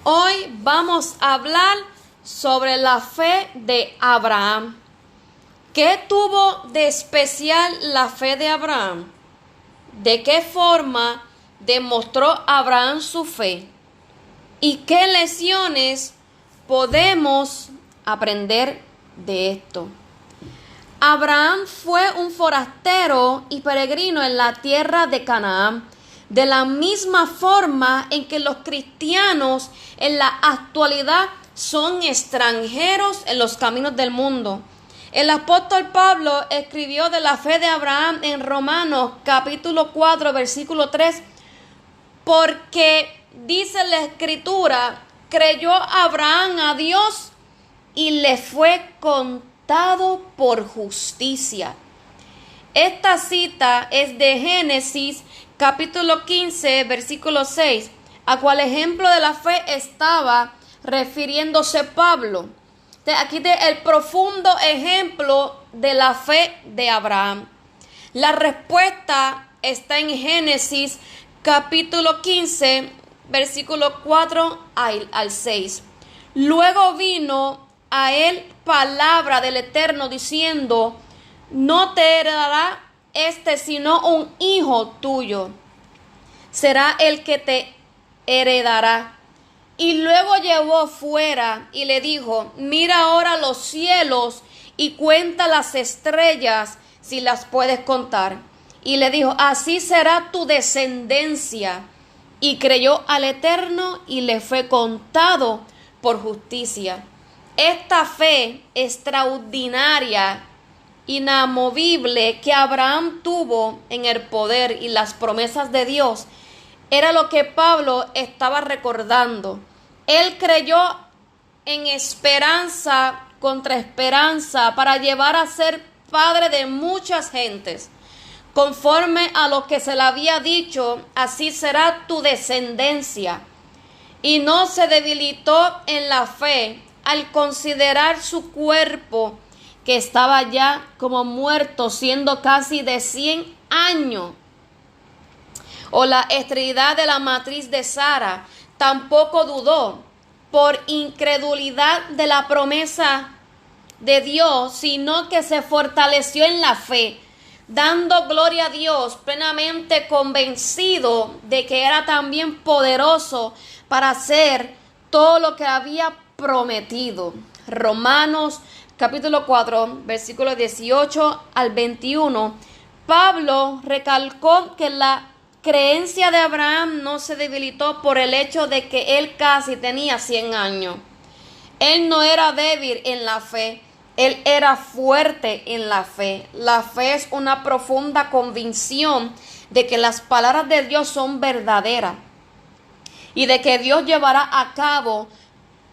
Hoy vamos a hablar sobre la fe de Abraham. ¿Qué tuvo de especial la fe de Abraham? ¿De qué forma demostró Abraham su fe? ¿Y qué lecciones podemos aprender de esto? Abraham fue un forastero y peregrino en la tierra de Canaán, de la misma forma en que los cristianos en la actualidad son extranjeros en los caminos del mundo. El apóstol Pablo escribió de la fe de Abraham en Romanos capítulo 4 versículo 3, porque dice la escritura, creyó Abraham a Dios y le fue contado por justicia. Esta cita es de Génesis capítulo 15 versículo 6, a cual ejemplo de la fe estaba refiriéndose Pablo. Aquí el profundo ejemplo de la fe de Abraham. La respuesta está en Génesis capítulo 15 versículo 4 al 6. Luego vino a él palabra del Eterno diciendo: no te heredará sino un hijo tuyo, será el que te heredará. Y luego llevó fuera y le dijo: mira ahora los cielos y cuenta las estrellas, si las puedes contar. Y le dijo: así será tu descendencia. Y creyó al Eterno y le fue contado por justicia. Esta fe extraordinaria, inamovible que Abraham tuvo en el poder y las promesas de Dios, era lo que Pablo estaba recordando. Él creyó en esperanza contra esperanza para llevar a ser padre de muchas gentes. Conforme a lo que se le había dicho, así será tu descendencia. Y no se debilitó en la fe al considerar su cuerpo, que estaba ya como muerto, siendo casi de 100 años. O la esterilidad de la matriz de Sara. Tampoco dudó por incredulidad de la promesa de Dios, sino que se fortaleció en la fe, dando gloria a Dios, plenamente convencido de que era también poderoso para hacer todo lo que había prometido. Romanos capítulo 4, versículos 18 al 21. Pablo recalcó que la creencia de Abraham no se debilitó por el hecho de que él casi tenía 100 años. Él no era débil en la fe, él era fuerte en la fe. La fe es una profunda convicción de que las palabras de Dios son verdaderas y de que Dios llevará a cabo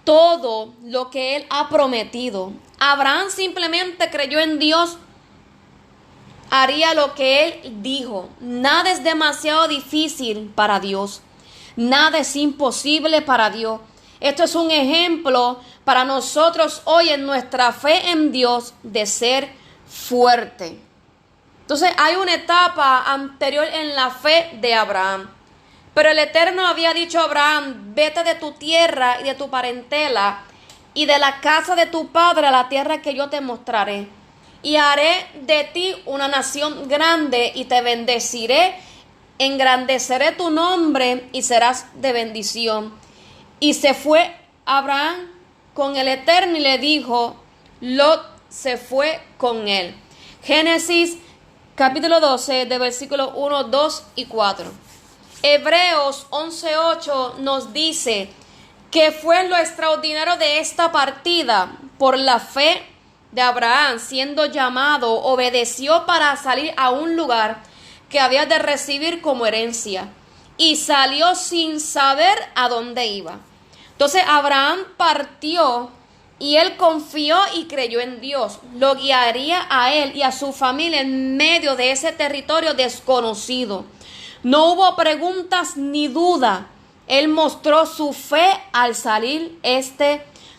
todo lo que él ha prometido. Abraham simplemente creyó en Dios, haría lo que él dijo. Nada es demasiado difícil para Dios. Nada es imposible para Dios. Esto es un ejemplo para nosotros hoy en nuestra fe en Dios de ser fuerte. Entonces hay una etapa anterior en la fe de Abraham. Pero el Eterno había dicho a Abraham: vete de tu tierra y de tu parentela y de la casa de tu padre a la tierra que yo te mostraré. Y haré de ti una nación grande y te bendeciré, engrandeceré tu nombre y serás de bendición. Y se fue Abraham con el Eterno y le dijo: Lot se fue con él. Génesis capítulo 12 de versículos 1, 2 y 4. Hebreos 11:8 nos dice que fue lo extraordinario de esta partida. Por la fe de Abraham, siendo llamado, obedeció para salir a un lugar que había de recibir como herencia, y salió sin saber a dónde iba. Entonces Abraham partió y él confió y creyó en Dios. Lo guiaría a él y a su familia en medio de ese territorio desconocido. No hubo preguntas ni duda. Él mostró su fe al salir.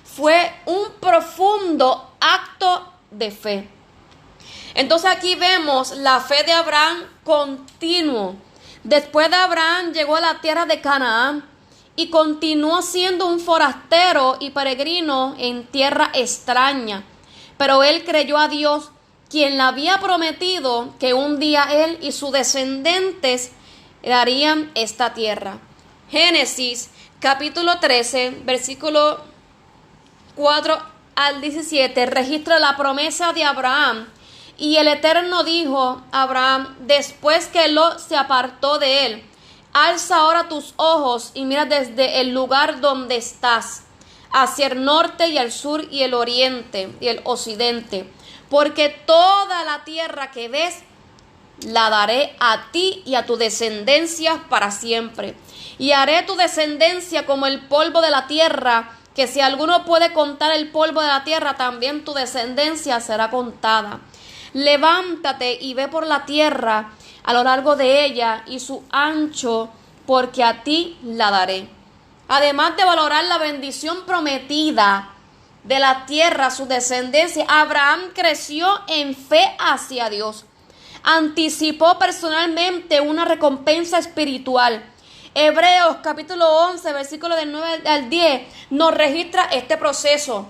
Fue un profundo acto de fe. Entonces aquí vemos la fe de Abraham continuo. Después de Abraham llegó a la tierra de Canaán y continuó siendo un forastero y peregrino en tierra extraña. Pero él creyó a Dios, quien le había prometido que un día él y sus descendientes darían esta tierra. Génesis capítulo 13, versículo 4 al 17, registra la promesa de Abraham. Y el Eterno dijo a Abraham, después que Lot se apartó de él: alza ahora tus ojos y mira desde el lugar donde estás, hacia el norte y el sur y el oriente y el occidente, porque toda la tierra que ves la daré a ti y a tu descendencia para siempre. Y haré tu descendencia como el polvo de la tierra, que si alguno puede contar el polvo de la tierra, también tu descendencia será contada. Levántate y ve por la tierra a lo largo de ella y su ancho, porque a ti la daré. Además de valorar la bendición prometida de la tierra, su descendencia, Abraham creció en fe hacia Dios. Anticipó personalmente una recompensa espiritual. Hebreos capítulo 11, versículos del 9 al 10, nos registra este proceso.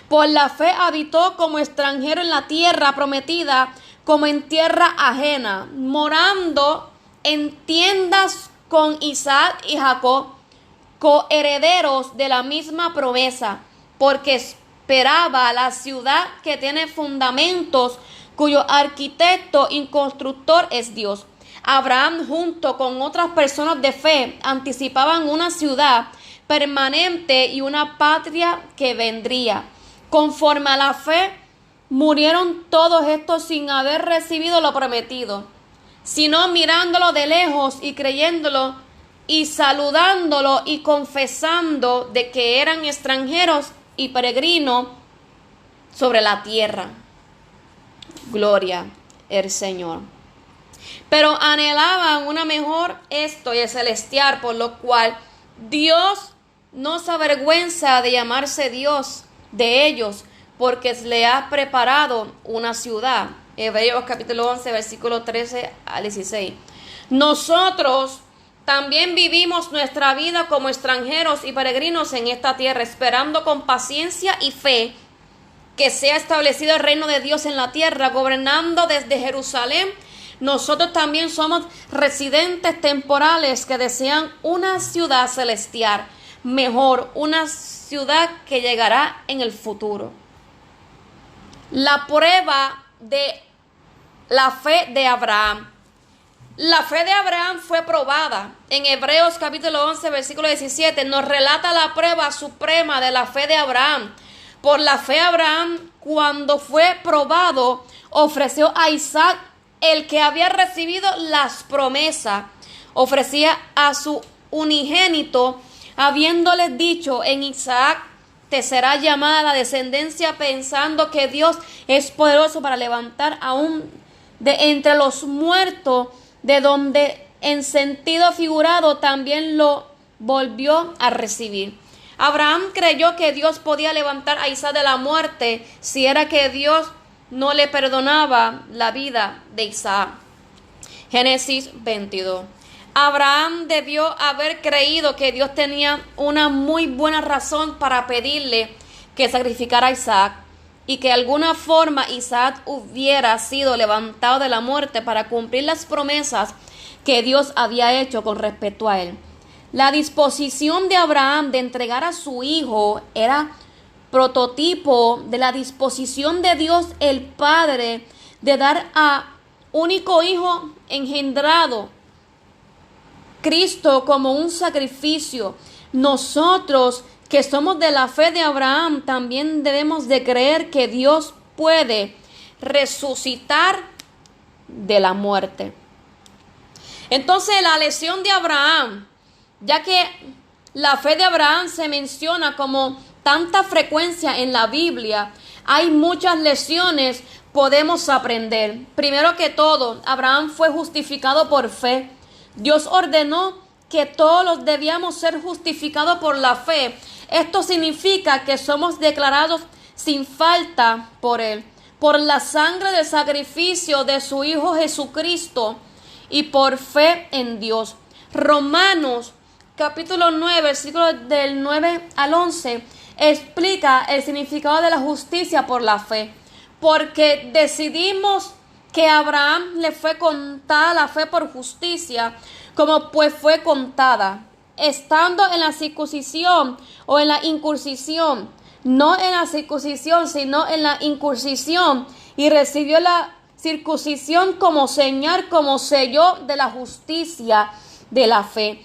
Por la fe habitó como extranjero en la tierra prometida, como en tierra ajena, morando en tiendas con Isaac y Jacob, coherederos de la misma promesa, porque esperaba la ciudad que tiene fundamentos, cuyo arquitecto y constructor es Dios. Abraham, junto con otras personas de fe, anticipaban una ciudad permanente y una patria que vendría. Conforme a la fe, murieron todos estos sin haber recibido lo prometido, sino mirándolo de lejos y creyéndolo y saludándolo y confesando de que eran extranjeros y peregrinos sobre la tierra. Gloria al Señor. Pero anhelaban una mejor esto y el celestial, por lo cual Dios no se avergüenza de llamarse Dios de ellos, porque le ha preparado una ciudad. Hebreos capítulo 11, versículo 13 al 16. Nosotros también vivimos nuestra vida como extranjeros y peregrinos en esta tierra, esperando con paciencia y fe que sea establecido el reino de Dios en la tierra, gobernando desde Jerusalén. Nosotros también somos residentes temporales que desean una ciudad celestial, mejor, una ciudad que llegará en el futuro. La prueba de la fe de Abraham. La fe de Abraham fue probada. En Hebreos capítulo 11, versículo 17, nos relata la prueba suprema de la fe de Abraham. Por la fe Abraham, cuando fue probado, ofreció a Isaac, el que había recibido las promesas. Ofrecía a su unigénito, habiéndole dicho: en Isaac te será llamada la descendencia, pensando que Dios es poderoso para levantar aún de entre los muertos, de donde en sentido figurado también lo volvió a recibir. Abraham creyó que Dios podía levantar a Isaac de la muerte si era que Dios no le perdonaba la vida de Isaac. Génesis 22. Abraham debió haber creído que Dios tenía una muy buena razón para pedirle que sacrificara a Isaac, y que de alguna forma Isaac hubiera sido levantado de la muerte para cumplir las promesas que Dios había hecho con respecto a él. La disposición de Abraham de entregar a su hijo era prototipo de la disposición de Dios el Padre de dar a único hijo engendrado, Cristo, como un sacrificio. Nosotros que somos de la fe de Abraham también debemos de creer que Dios puede resucitar de la muerte. Entonces, la lección de Abraham, ya que la fe de Abraham se menciona como tanta frecuencia en la Biblia, hay muchas lecciones podemos aprender. Primero que todo, Abraham fue justificado por fe. Dios ordenó que todos debíamos ser justificados por la fe. Esto significa que somos declarados sin falta por Él, por la sangre del sacrificio de su Hijo Jesucristo y por fe en Dios. Romanos capítulo 9, versículos del 9 al 11, explica el significado de la justicia por la fe. Porque decidimos que a Abraham le fue contada la fe por justicia, como pues fue contada, estando en la circuncisión o en la incursión, no en la circuncisión, sino en la incursión, y recibió la circuncisión como señal, como sello de la justicia de la fe,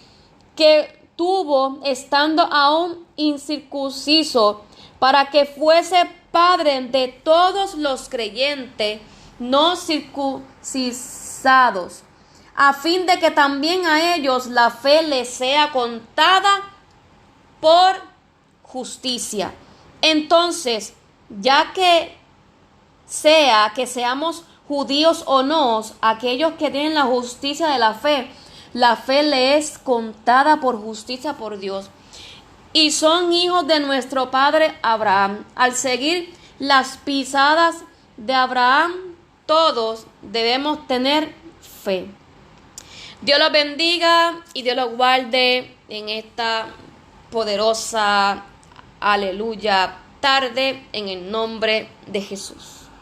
que tuvo estando aún incircunciso, para que fuese padre de todos los creyentes no circuncidados, a fin de que también a ellos la fe les sea contada por justicia. Entonces, ya que sea que seamos judíos o no, aquellos que tienen la justicia de la fe le es contada por justicia por Dios. Y son hijos de nuestro padre Abraham. Al seguir las pisadas de Abraham, todos debemos tener fe. Dios los bendiga y Dios los guarde en esta poderosa, aleluya, tarde, en el nombre de Jesús.